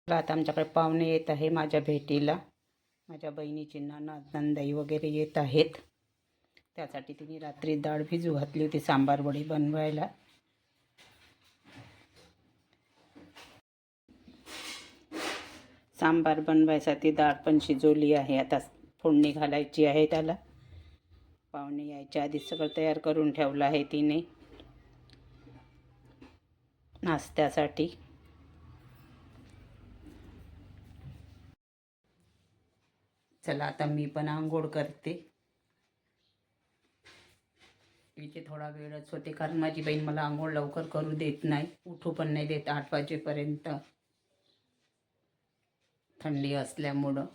आता आमच्याकडे पाहुणे येत आहे माझ्या भेटीला. माझ्या बहिणीची नंदाई वगैरे येत आहेत. त्यासाठी तिने रात्री डाळ भिजू घातली होती सांबार वडी बनवायला. सांबार बनवायसाठी डाळ पण शिजवली आहे. आता फोडणी घालायची आहे त्याला. पाहुणे यायच्या आधी सगळं तयार करून ठेवलं आहे तिने नाश्त्यासाठी. चला आता मी पण आंघोळ करते. इथे थोडा वेळच होते कारण माझी बहीण मला आंघोळ लवकर करू देत नाही, उठू पण नाही देत 8 वाजेपर्यंत थंडी असल्यामुळं.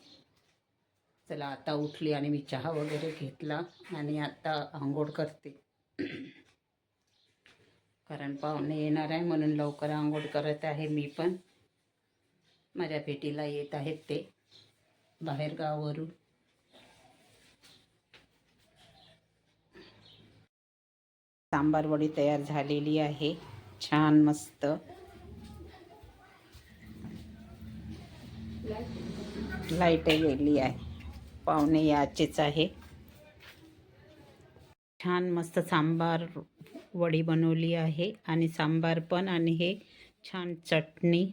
चला आता उठली आणि मी चहा वगैरे घेतला आणि आता आंघोळ करते. कारण पाहुणे येणार आहे म्हणून लवकर आंघोळ करत आहे मी पण. माझ्या भेटीला येत आहेत ते बाहेर गावावरून. सांबार वडी तयार झालेली आहे, छान मस्त. लाईट गेली आहे, पाहुणे याचेच आहे. छान मस्त सांबार वडी बनवली आहे आणि सांबार पण आणि हे छान चटणी.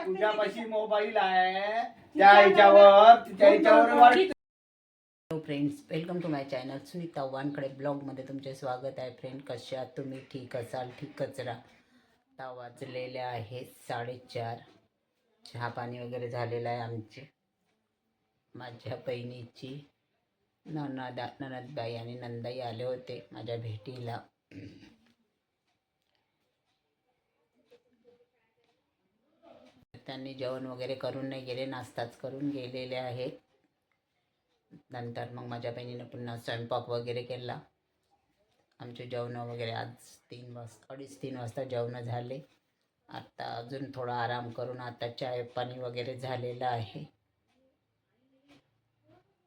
तुझ्यापाशी मोबाईल आहे त्या ह्याच्यावर. Hello friends, welcome to my channel Sunita Wankade ब्लॉगमध्ये तुमचे स्वागत आहे. फ्रेंड, कसे आहात तुम्ही? ठीक असाल, ठीकच राहा. आता वाजलेले आहे 4:30. चहा पाणी वगैरे झालेलं आहे आमचे. माझ्या बहिणीची ननदबाई आणि नंदाई आले होते माझ्या भेटीला. त्यांनी जेवण वगैरे करून नाही गेले, नाश्ताच करून गेलेले आहेत. नंतर मग माझ्या बहिणीनं पुन्हा स्वयंपाक वगैरे केला. आमचे जेवण वगैरे आज 2:30 वाजता जेवण झाले. आता अजून थोडा आराम करून आता चाय पाणी वगैरे झालेलं आहे.